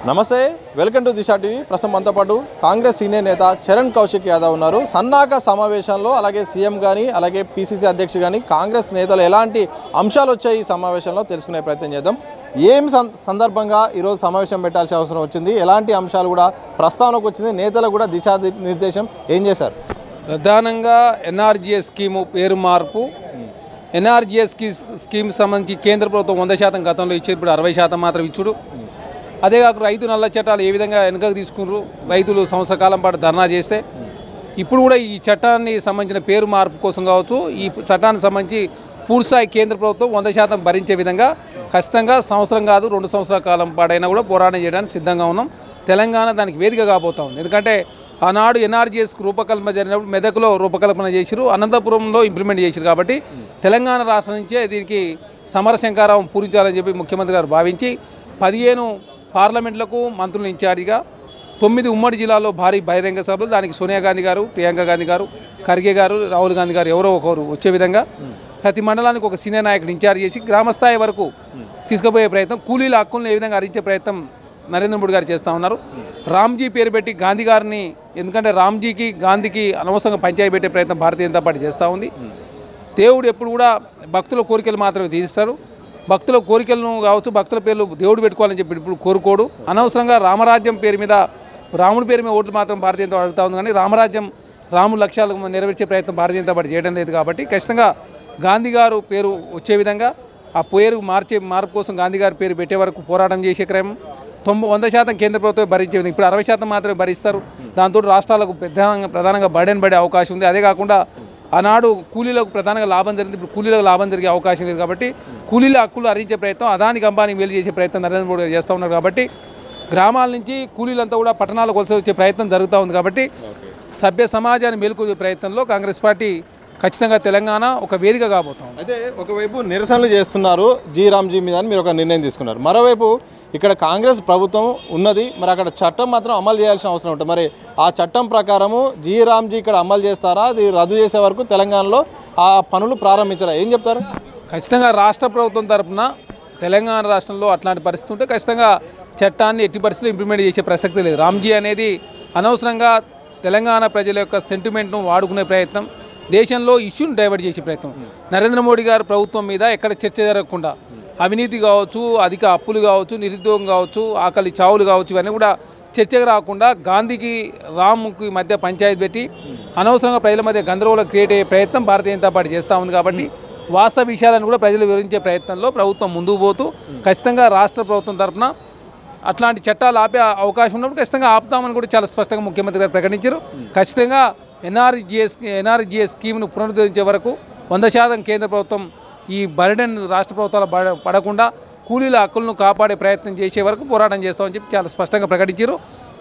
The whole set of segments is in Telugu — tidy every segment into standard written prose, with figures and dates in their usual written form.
నమస్తే, వెల్కమ్ టు దిశా టీవీ. ప్రస్తుతం మనతో పాటు కాంగ్రెస్ సీనియర్ నేత చరణ్ కౌశిక్ యాదవ్ ఉన్నారు. సన్నాహక సమావేశంలో అలాగే సీఎం కానీ అలాగే పీసీసీ అధ్యక్షుడు కానీ కాంగ్రెస్ నేతలు ఎలాంటి అంశాలు వచ్చాయి ఈ సమావేశంలో తెలుసుకునే ప్రయత్నం చేద్దాం. ఏం సందర్భంగా ఈరోజు సమావేశం పెట్టాల్సిన అవసరం వచ్చింది, ఎలాంటి అంశాలు కూడా ప్రస్తావనకు వచ్చింది, నేతలు కూడా దిశా నిర్దేశం ఏం చేశారు? ప్రధానంగా ఎన్ఆర్జీఎస్ స్కీము పేరు మార్పు. ఎన్ఆర్జీఎస్ స్కీమ్ సంబంధించి కేంద్ర ప్రభుత్వం 100% గతంలో ఇచ్చేది, ఇప్పుడు 60% మాత్రం ఇచ్చుడు. అదే కాక రైతు నల్ల చట్టాలు ఏ విధంగా వెనుకకు తీసుకున్నారు, రైతులు సంవత్సర కాలం పాటు ధర్నా చేస్తే ఇప్పుడు కూడా ఈ చట్టాన్ని సంబంధించిన పేరు మార్పు కోసం కావచ్చు, ఈ చట్టానికి సంబంధించి పూర్తిస్థాయి కేంద్ర ప్రభుత్వం 100% భరించే విధంగా ఖచ్చితంగా సంవత్సరం కాదు 2 సంవత్సరాల కాలం పాటైనా కూడా పోరాటం చేయడానికి సిద్ధంగా ఉన్నాం. తెలంగాణ దానికి వేదిక కాబోతా ఉంది. ఎందుకంటే ఆనాడు ఎన్ఆర్జీఎస్కు రూపకల్పన జరిగినప్పుడు మెదక్లో రూపకల్పన చేసిరు, అనంతపురంలో ఇంప్లిమెంట్ చేసిరు. కాబట్టి తెలంగాణ రాష్ట్రం నుంచే దీనికి సమరశంకారం పూరించాలని చెప్పి ముఖ్యమంత్రి గారు భావించి 15 పార్లమెంట్లకు మంత్రులు ఇన్ఛార్జిగా 9 ఉమ్మడి జిల్లాలో భారీ బహిరంగ సభలు, దానికి సోనియా గాంధీ గారు, ప్రియాంక గాంధీ గారు, ఖర్గే గారు, రాహుల్ గాంధీ గారు ఎవరో ఒకరు వచ్చే విధంగా ప్రతి మండలానికి ఒక సీనియర్ నాయకుడు ఇన్ఛార్జ్ చేసి గ్రామస్థాయి వరకు తీసుకుపోయే ప్రయత్నం, కూలీల హక్కులను ఏ విధంగా హరించే ప్రయత్నం నరేంద్ర మోడీ గారు చేస్తూ ఉన్నారు. రామ్జీ పేరు పెట్టి గాంధీ గారిని, ఎందుకంటే రామ్జీకి గాంధీకి అనవసరంగా పంచాయతీ పెట్టే ప్రయత్నం భారతీయ జనతా పార్టీ చేస్తూ ఉంది. దేవుడు ఎప్పుడు కూడా భక్తుల కోరికలు మాత్రమే తీరుస్తారు. భక్తుల కోరికలను కావచ్చు, భక్తుల పేర్లు దేవుడు పెట్టుకోవాలని చెప్పి ఇప్పుడు కోరుకోడు. అనవసరంగా రామరాజ్యం పేరు మీద, రాముడి పేరు మీద ఓట్లు మాత్రం భారతీయ జనతా అడుగుతా ఉంది. కానీ రామరాజ్యం, రాముల లక్ష్యాలకు నెరవేర్చే ప్రయత్నం భారతీయ జనతా పార్టీ చేయడం లేదు. కాబట్టి ఖచ్చితంగా గాంధీ గారు పేరు వచ్చే విధంగా ఆ పేరు మార్పు కోసం గాంధీ గారి పేరు పెట్టే వరకు పోరాటం చేసే క్రమం 100% కేంద్ర ప్రభుత్వం భరించే విధంగా, ఇప్పుడు 60% మాత్రమే భరిస్తారు. దాంతో రాష్ట్రాలకు ప్రధానంగా బర్డెన్ పడే అవకాశం ఉంది. అదే కాకుండా ఆనాడు కూలీలకు ప్రధానంగా లాభం జరిగింది, ఇప్పుడు కూలీలకు లాభం జరిగే అవకాశం లేదు. కాబట్టి కూలీల హక్కులు హరించే ప్రయత్నం, అదానికి అంబానికి మేలు చేసే ప్రయత్నం నరేంద్ర మోడీ గారు చేస్తూ ఉన్నారు. కాబట్టి గ్రామాల నుంచి కూలీలంతా కూడా పట్టణాలకు వలస వచ్చే ప్రయత్నం జరుగుతూ ఉంది. కాబట్టి సభ్య సమాజాన్ని మేలుకొల్పే ప్రయత్నంలో కాంగ్రెస్ పార్టీ ఖచ్చితంగా తెలంగాణ ఒక వేదిక కాబోతాం. అయితే ఒకవైపు నిరసనలు చేస్తున్నారు రామ్జీ మీద అని మీరు ఒక నిర్ణయం తీసుకున్నారు, మరోవైపు ఇక్కడ కాంగ్రెస్ ప్రభుత్వం ఉన్నది, మరి అక్కడ చట్టం మాత్రం అమలు చేయాల్సిన అవసరం ఉంటుంది. మరి ఆ చట్టం ప్రకారము రామ్జీ ఇక్కడ అమలు చేస్తారా, అది రద్దు చేసే వరకు తెలంగాణలో ఆ పనులు ప్రారంభించారా, ఏం చెప్తారు? ఖచ్చితంగా రాష్ట్ర ప్రభుత్వం తరఫున తెలంగాణ రాష్ట్రంలో అట్లాంటి పరిస్థితి ఉంటే ఖచ్చితంగా చట్టాన్ని ఎట్టి పరిస్థితుల్లో ఇంప్లిమెంట్ చేసే ప్రసక్తి లేదు. రామ్జీ అనేది అనవసరంగా తెలంగాణ ప్రజల యొక్క సెంటిమెంట్ను వాడుకునే ప్రయత్నం, దేశంలో ఇష్యూని డైవర్ట్ చేసే ప్రయత్నం. నరేంద్ర మోడీ గారు ప్రభుత్వం మీద ఎక్కడ చర్చ జరగకుండా అవినీతి కావచ్చు, అధిక అప్పులు కావచ్చు, నిరుద్యోగం కావచ్చు, ఆకలి చావులు కావచ్చు, ఇవన్నీ కూడా చర్చకు రాకుండా గాంధీకి రామ్కి మధ్య పంచాయతీ పెట్టి అనవసరంగా ప్రజల మధ్య గందరగోళం క్రియేట్ అయ్యే ప్రయత్నం భారతీయ జనతా పార్టీ చేస్తూ ఉంది. కాబట్టి వాస్తవ విషయాలను కూడా ప్రజలు వివరించే ప్రయత్నంలో ప్రభుత్వం ముందుకు పోతూ ఖచ్చితంగా రాష్ట్ర ప్రభుత్వం తరఫున అట్లాంటి చట్టాలు ఆపే అవకాశం ఉన్నప్పుడు ఖచ్చితంగా ఆపుతామని కూడా చాలా స్పష్టంగా ముఖ్యమంత్రి గారు ప్రకటించారు. ఖచ్చితంగా ఎన్ఆర్జీఎస్ స్కీమ్ను పునరుద్ధరించే వరకు 100% కేంద్ర ప్రభుత్వం ఈ బర్డెన్ రాష్ట్ర ప్రభుత్వాలు పడకుండా కూలీల హక్కులను కాపాడే ప్రయత్నం చేసే వరకు పోరాటం చేస్తామని చెప్పి చాలా స్పష్టంగా ప్రకటించారు.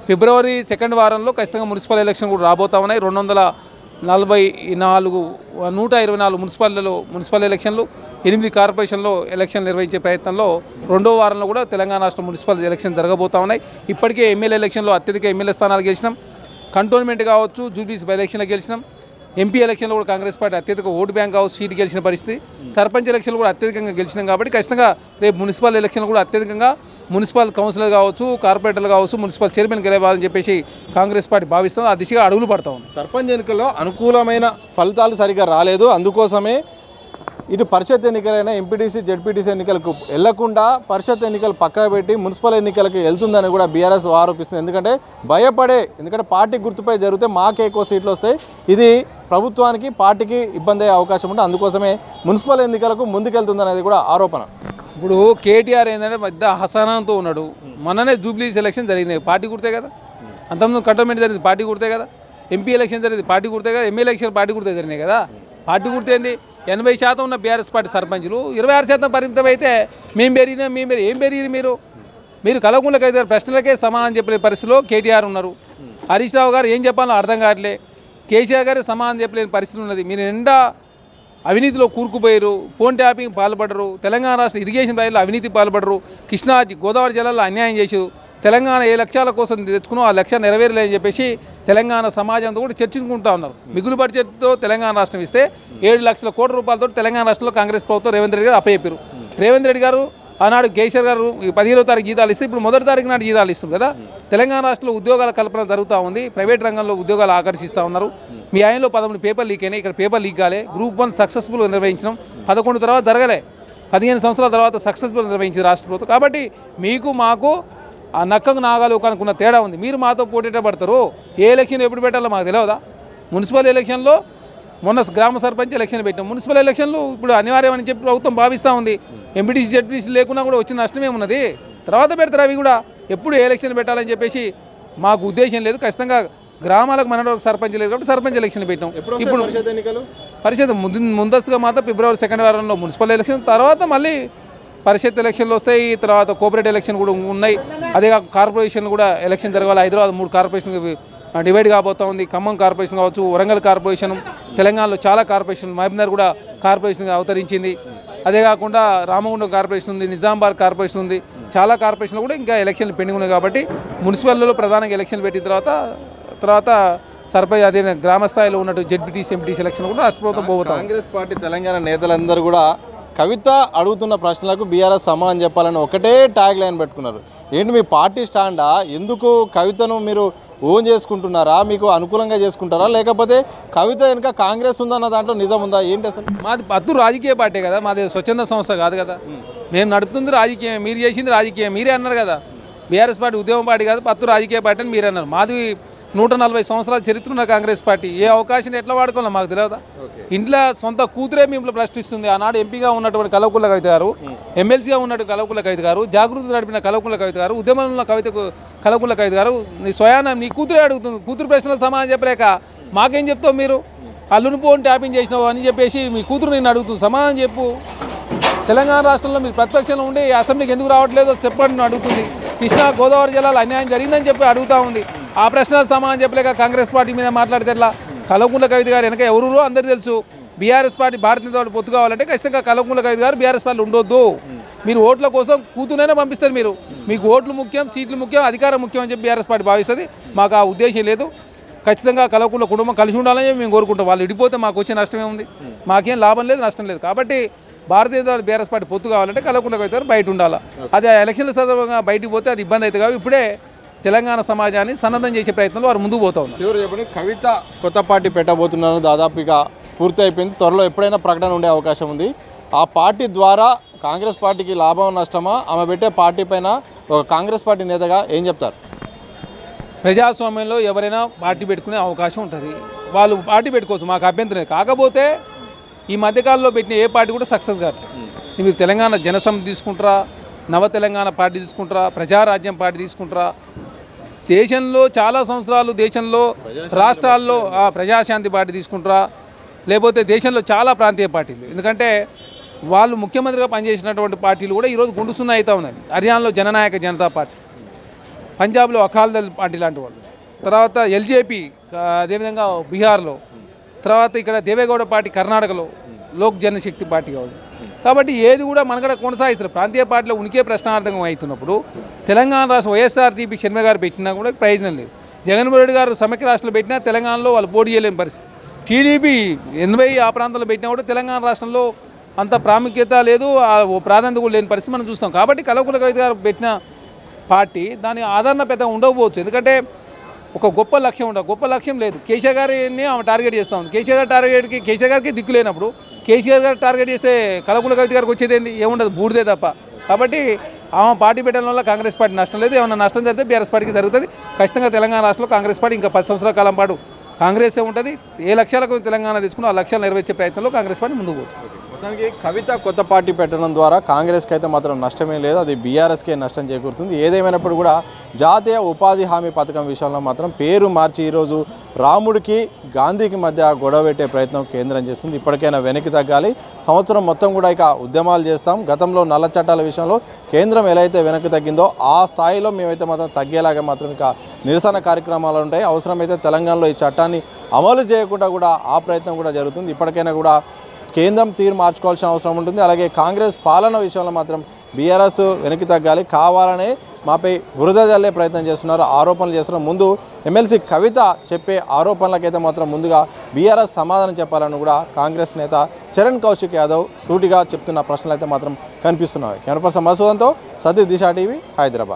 ఫిబ్రవరి 2వ వారంలో ఖచ్చితంగా మున్సిపల్ ఎలక్షన్ కూడా రాబోతా ఉన్నాయి. 124 మున్సిపల్ ఎలక్షన్లు, 8 కార్పొరేషన్లో ఎలక్షన్ నిర్వహించే ప్రయత్నంలో 2వ వారంలో కూడా తెలంగాణ రాష్ట్ర మున్సిపల్ ఎలక్షన్ జరగబోతా ఉన్నాయి. ఇప్పటికే ఎమ్మెల్యే ఎలక్షన్లో అత్యధిక ఎమ్మెల్యే స్థానాలు గెలిచినాం. కంటోన్మెంట్ కావచ్చు, జూబ్లీస్ బై ఎలక్షన్లో గెలిచినాం. ఎంపీ ఎలక్షన్లో కూడా కాంగ్రెస్ పార్టీ అత్యధిక ఓటు బ్యాంక్ కావచ్చు, సీటు గెలిచిన పరిస్థితి. సర్పంచ్ ఎలక్షన్లు కూడా అత్యధికంగా గెలిచినాం. కాబట్టి ఖచ్చితంగా రేపు మున్సిపల్ ఎలక్షన్లు కూడా అత్యధికంగా మున్సిపల్ కౌన్సిలర్ కావచ్చు, కార్పొరేటర్లు కావచ్చు, మున్సిపల్ చైర్మన్ గెలవాలని చెప్పేసి కాంగ్రెస్ పార్టీ భావిస్తుంది. ఆ దిశగా అడుగులు పడతా ఉంది. సర్పంచ్ ఎన్నికల్లో అనుకూలమైన ఫలితాలు సరిగా రాలేదు, అందుకోసమే ఇటు పరిషత్ ఎన్నికలైన ఎంపీటీసీ జెడ్పీటీసీ ఎన్నికలకు వెళ్లకుండా పరిషత్ ఎన్నికలు పక్కన పెట్టి మున్సిపల్ ఎన్నికలకు వెళ్తుందని కూడా బీఆర్ఎస్ ఆరోపిస్తుంది. ఎందుకంటే ఎందుకంటే పార్టీ గుర్తుపై జరిగితే మాకే ఎక్కువ సీట్లు వస్తాయి, ఇది ప్రభుత్వానికి పార్టీకి ఇబ్బంది అయ్యే అవకాశం ఉంటే అందుకోసమే మున్సిపల్ ఎన్నికలకు ముందుకెళ్తుందనేది కూడా ఆరోపణ. ఇప్పుడు కేటీఆర్ ఏంటంటే పెద్ద హసనంతో ఉన్నాడు. మొన్ననే జూబ్లీ ఎలక్షన్ జరిగింది, పార్టీ గుర్తే కదా. అంతకుముందు కంటోన్మెంట్ జరిగింది, పార్టీ గుర్తే కదా. ఎంపీ ఎలక్షన్ జరిగింది, పార్టీ గుర్తే కదా. ఎమ్మెల్యే ఎలక్షన్ పార్టీ గుర్తే జరిగినాయి కదా. పార్టీ గుర్తేంది? 80% ఉన్న బీఆర్ఎస్ పార్టీ సర్పంచులు 26% పరిమితం అయితే మేము పెరిగినాం ఏం పెరిగిరు మీరు కలవకుండకి అయితే ప్రశ్నలకే సమాధానం చెప్పలే పరిస్థితిలో కేటీఆర్ ఉన్నారు. హరీష్ రావు గారు ఏం చెప్పాలో అర్థం కావట్లే, కేసీఆర్ గారు సమాధానం చెప్పలేని పరిస్థితి ఉన్నది. మీరు నిండా అవినీతిలో కూరుకుపోయారు, ఫోన్ ట్యాపింగ్ పాల్పడరు, తెలంగాణ రాష్ట్ర ఇరిగేషన్ రైల్లో అవినీతి పాల్పడరు, కృష్ణా గోదావరి జిల్లాలో అన్యాయం చేసారు, తెలంగాణ ఏ లక్ష్యాల కోసం తెచ్చుకున్నో ఆ లక్ష్యం నెరవేరలేదని చెప్పేసి తెలంగాణ సమాజంతో కూడా చర్చించుకుంటా ఉన్నారు. మిగులు బడ్జెట్తో తెలంగాణ రాష్ట్రం ఇస్తే 7 లక్షల కోట్ల రూపాయలతో తెలంగాణ రాష్ట్రంలో కాంగ్రెస్ ప్రభుత్వం రేవంత్ రెడ్డి గారు అప్పచెప్పారు. రేవంత్ రెడ్డి గారు ఆనాడు కేసీఆర్ గారు 15వ తారీఖు జీతాలు ఇస్తే ఇప్పుడు మొదటి తారీఖు నాడు జీతాలు ఇస్తుంది కదా. తెలంగాణ రాష్ట్రంలో ఉద్యోగాల కల్పన జరుగుతూ ఉంది. ప్రైవేట్ రంగంలో ఉద్యోగాలు ఆకర్షిస్తూ ఉన్నారు. మీ ఆయనలో 13 పేపర్ లీక్ అయినాయి. ఇక్కడ పేపర్ లీక్ కాలే. గ్రూప్ 1 సక్సెస్ఫుల్గా నిర్వహించడం 11 తర్వాత జరగలే. 15 సంవత్సరాల తర్వాత సక్సెస్ఫుల్ నిర్వహించింది రాష్ట్ర ప్రభుత్వం. కాబట్టి మీకు మాకు ఆ నక్కకు నాగాలు అనుకున్న తేడా ఉంది. మీరు మాతో పోటీట పడతారు. ఏ ఎలక్షన్ ఎప్పుడు పెట్టాలో మాకు తెలియదా? మున్సిపల్ ఎలక్షన్లో మొన్న గ్రామ సర్పంచ్ ఎలక్షన్ పెట్టాం. మున్సిపల్ ఎలక్షన్లు ఇప్పుడు అనివార్యమని చెప్పి ప్రభుత్వం భావిస్తూ ఉంది. ఎంపీటీసీ జెడ్పీటీసీ లేకున్నా కూడా వచ్చిన నష్టమేమున్నది? తర్వాత పెడతారు అవి కూడా. ఎప్పుడు ఏ ఎలక్షన్ పెట్టాలని చెప్పేసి మాకు ఉద్దేశం లేదు. ఖచ్చితంగా గ్రామాలకు మన సర్పంచ్ లేదు కాబట్టి సర్పంచ్ ఎలక్షన్ పెట్టాం. ఇప్పుడు పరిషత్ ముందస్తుగా మాత్రం ఫిబ్రవరి 2వ వారంలో మున్సిపల్ ఎలక్షన్, తర్వాత మళ్ళీ పరిషత్ ఎలక్షన్లు వస్తాయి. తర్వాత కోఆపరేటివ్ ఎలక్షన్ కూడా ఉన్నాయి. అదే కార్పొరేషన్ కూడా ఎలక్షన్ జరగాలి. హైదరాబాద్ 3 కార్పొరేషన్ డివైడ్ కాబోతూ ఉంది. ఖమ్మం కార్పొరేషన్ కావచ్చు, వరంగల్ కార్పొరేషన్, తెలంగాణలో చాలా కార్పొరేషన్, మహబూబ్నగర్ కూడా కార్పొరేషన్గా అవతరించింది. అదే కాకుండా రామగుండం కార్పొరేషన్ ఉంది, నిజామాబాద్ కార్పొరేషన్ ఉంది. చాలా కార్పొరేషన్లు కూడా ఇంకా ఎలక్షన్లు పెండింగ్ ఉన్నాయి. కాబట్టి మున్సిపల్లో ప్రధానంగా ఎలక్షన్లు పెట్టిన తర్వాత సర్పంచ్ అదేవిధంగా గ్రామ స్థాయిలో ఉన్నట్టు జెడ్పీటీసీ ఎంపీటీసీ ఎలక్షన్ కూడా రాష్ట్ర ప్రభుత్వం పోతాం. కాంగ్రెస్ పార్టీ తెలంగాణ నేతలందరూ కూడా కవిత అడుగుతున్న ప్రశ్నలకు బీఆర్ఎస్ సమాధానం చెప్పాలని ఒకటే ట్యాగ్ లైన్ పెట్టుకున్నారు. ఏంటి మీ పార్టీ స్టాండా? ఎందుకు కవితను మీరు ఓన్ చేసుకుంటున్నారా? మీకు అనుకూలంగా చేసుకుంటారా? లేకపోతే కవిత వెనుక కాంగ్రెస్ ఉందన్న దాంట్లో నిజం ఉందా? ఏంటి అసలు? మాది పత్తు రాజకీయ పార్టీ కదా, మాది స్వచ్ఛంద సంస్థ కాదు కదా. మేము నడుపుతుంది రాజకీయం, మీరు చేసింది రాజకీయం. మీరే అన్నారు కదా బీఆర్ఎస్ పార్టీ ఉద్యమ పార్టీ కాదు, పత్తు రాజకీయ పార్టీ అని మీరే అన్నారు. మాది 140 సంవత్సరాల చరిత్ర ఉన్న కాంగ్రెస్ పార్టీ. ఏ అవకాశం ఎట్లా వాడుకోవాలో మాకు తెలియదా? ఇంట్లో సొంత కూతురే మిమ్మల్ని ప్రశ్నిస్తుంది. ఆనాడు ఎంపీగా ఉన్నటువంటి కల్వకుంట్ల కవిత గారు, ఎమ్మెల్సీగా ఉన్నటువంటి కల్వకుంట్ల కవిత గారు, జాగృతి నడిపిన కల్వకుంట్ల కవిత గారు, ఉద్యమంలో కల్వకుంట్ల కవిత గారు నీ స్వయాన నీ కూతురే అడుగుతుంది. కూతురు ప్రశ్నలు సమాధానం చెప్పలేక మాకేం చెప్తావు? మీరు అల్లుని పోని ట్యాపింగ్ చేసినావు అని చెప్పేసి మీ కూతురు నేను అడుగుతుంది. సమాధానం చెప్పు. తెలంగాణ రాష్ట్రంలో మీరు ప్రతిపక్షంలో ఉండి అసెంబ్లీకి ఎందుకు రావట్లేదో చెప్పండి అడుగుతుంది. కృష్ణా గోదావరి జిల్లాలో అన్యాయం జరిగిందని చెప్పి అడుగుతూ ఉంది. ఆ ప్రశ్నలు సమాధానం చెప్పలేక కాంగ్రెస్ పార్టీ మీద మాట్లాడితే ఎట్లా? కల్వకుంట్ల కవిత గారు వెనక ఎవరో అందరూ తెలుసు. BRS party Bharatiya Janata party పొత్తు కావాలంటే ఖచ్చితంగా కల్వకుంట్ల కవిత గారు బీఆర్ఎస్ పార్టీ ఉండొద్దు. మీరు ఓట్ల కోసం కూతునైనా పంపిస్తారు. మీకు ఓట్లు ముఖ్యం, సీట్లు ముఖ్యం, అధికారం ముఖ్యం అని చెప్పి బీఆర్ఎస్ పార్టీ భావిస్తుంది. మాకు ఆ ఉద్దేశం లేదు. ఖచ్చితంగా కల్వకుంట్ల కుటుంబం కలిసి ఉండాలని మేము కోరుకుంటాం. వాళ్ళు విడిపోతే మాకు వచ్చే నష్టమే ఉంది. మాకేం లాభం లేదు, నష్టం లేదు. కాబట్టి Bharatiya Janata party BRS party పొత్తు కావాలంటే కల్వకుంట్ల కవిత గారు బయట ఉండాలి. అది ఎలక్షన్ల సందర్భంగా బయటికి పోతే అది ఇబ్బంది అవుతుంది. కాబట్టి ఇప్పుడే తెలంగాణ సమాజాన్ని సన్నద్ధం చేసే ప్రయత్నంలో వారు ముందుకు పోతా ఉన్నారు. చివరి చెప్పండి, కవిత కొత్త పార్టీ పెట్టబోతున్నాను, దాదాపు ఇక పూర్తి అయిపోయింది. త్వరలో ఎప్పుడైనా ప్రకటన ఉండే అవకాశం ఉంది. ఆ పార్టీ ద్వారా కాంగ్రెస్ పార్టీకి లాభం నష్టమా? ఆమె పెట్టే పార్టీ పైన ఒక కాంగ్రెస్ పార్టీ నేతగా ఏం చెప్తారు? ప్రజాస్వామ్యంలో ఎవరైనా పార్టీ పెట్టుకునే అవకాశం ఉంటుంది. వాళ్ళు పార్టీ పెట్టుకోవచ్చు, మాకు అభ్యంతరం. కాకపోతే ఈ మధ్యకాలంలో పెట్టిన ఏ పార్టీ కూడా సక్సెస్ కావట్లేదు. మీరు తెలంగాణ జనసమితి తీసుకుంటారా, నవ తెలంగాణ పార్టీ తీసుకుంటారా, ప్రజారాజ్యం పార్టీ తీసుకుంటారా, దేశంలో చాలా సంవత్సరాలు దేశంలో రాష్ట్రాల్లో ప్రజాశాంతి పార్టీ తీసుకుంటారా, లేకపోతే దేశంలో చాలా ప్రాంతీయ పార్టీలు. ఎందుకంటే వాళ్ళు ముఖ్యమంత్రిగా పనిచేసినటువంటి పార్టీలు కూడా ఈరోజు గుండుసున్న అవుతా ఉన్నాయి. హర్యానాలో జననాయక జనతా పార్టీ, పంజాబ్లో అకాలీదళ్ పార్టీ లాంటి వాళ్ళు, తర్వాత ఎల్జేపీ, అదేవిధంగా బీహార్లో, తర్వాత ఇక్కడ దేవేగౌడ పార్టీ కర్ణాటకలో, లోక్ జనశక్తి పార్టీ కావాలి. కాబట్టి ఏది కూడా మనకడ కొనసాగిస్తారు. ప్రాంతీయ పార్టీలో ఉనికే ప్రశ్నార్థకం అవుతున్నప్పుడు తెలంగాణ రాష్ట్రం వైఎస్ఆర్టీపీ షర్మిల గారు పెట్టినా కూడా ప్రయోజనం లేదు. జగన్మోహన్ రెడ్డి గారు సమైక్య రాష్ట్రంలో పెట్టినా తెలంగాణలో వాళ్ళు పోటీ చేయలేని పరిస్థితి. టీడీపీ 80 ఆ ప్రాంతంలో పెట్టినా కూడా తెలంగాణ రాష్ట్రంలో అంత ప్రాముఖ్యత లేదు, ప్రాధాన్యత కూడా లేని పరిస్థితి మనం చూస్తాం. కాబట్టి కల్వకుంట్ల కవిత గారు పెట్టిన పార్టీ దాని ఆదరణ పెద్దగా ఉండకపోవచ్చు. ఎందుకంటే ఒక గొప్ప లక్ష్యం ఉండదు, గొప్ప లక్ష్యం లేదు. కేసీఆర్ గారిని ఆమె టార్గెట్ చేస్తూ ఉంది. కేసీఆర్ గారికి దిక్కు లేనప్పుడు కేసీఆర్ గారు టార్గెట్ చేస్తే కల్వకుంట్ల కవిత గారికి వచ్చేది ఏంది? ఏముండదు, బూడిదే తప్ప. కాబట్టి ఆమె పార్టీ పెట్టడం వల్ల కాంగ్రెస్ పార్టీ నష్టం లేదు. ఏమన్నా నష్టం జరిగితే బీఆర్ఎస్ పార్టీకి జరుగుతుంది. ఖచ్చితంగా తెలంగాణ రాష్ట్రంలో కాంగ్రెస్ పార్టీ ఇంకా 10 సంవత్సరాల కాలం పాటు కాంగ్రెసే ఉంటుంది. ఏ లక్ష్యాలకు తెలంగాణ తీసుకున్నా ఆ లక్ష్యాలు నెరవేర్చే ప్రయత్నంలో కాంగ్రెస్ పార్టీ ముందుకు పోతుంది. మొత్తానికి కవిత కొత్త పార్టీ పెట్టడం ద్వారా కాంగ్రెస్కి అయితే మాత్రం నష్టమే లేదు, అది బీఆర్ఎస్కే నష్టం చేకూరుతుంది. ఏదేమైనప్పుడు కూడా జాతీయ ఉపాధి హామీ పథకం విషయంలో మాత్రం పేరు మార్చి ఈరోజు రాముడికి గాంధీకి మధ్య గొడవ పెట్టే ప్రయత్నం కేంద్రం చేస్తుంది. ఇప్పటికైనా వెనక్కి తగ్గాలి. సంవత్సరం మొత్తం కూడా ఇక ఉద్యమాలు చేస్తాం. గతంలో నల్ల చట్టాల విషయంలో కేంద్రం ఎలా అయితే వెనక్కి తగ్గిందో ఆ స్థాయిలో మేమైతే మాత్రం తగ్గేలాగా మాత్రం ఇక నిరసన కార్యక్రమాలు ఉంటాయి. అవసరమైతే తెలంగాణలో ఈ చట్టాన్ని అమలు చేయకుండా కూడా ఆ ప్రయత్నం కూడా జరుగుతుంది. ఇప్పటికైనా కూడా కేంద్రం తీరు మార్చుకోవాల్సిన అవసరం ఉంటుంది. అలాగే కాంగ్రెస్ పాలన విషయంలో మాత్రం బీఆర్ఎస్ వెనక్కి తగ్గాలి. కావాలనే మాపై బురద జల్లే ప్రయత్నం చేస్తున్నారు, ఆరోపణలు చేస్తున్నారు. ముందు ఎమ్మెల్సీ కవిత చెప్పే ఆరోపణలకైతే మాత్రం ముందుగా బీఆర్ఎస్ సమాధానం చెప్పాలని కూడా కాంగ్రెస్ నేత చరణ్ కౌశిక్ యాదవ్ సూటిగా చెప్తున్న ప్రశ్నలు అయితే మాత్రం కనిపిస్తున్నాయి. కెమెరా పర్సన్ మధుసూదన్తో సతీష్ దిశా టీవీ, హైదరాబాద్.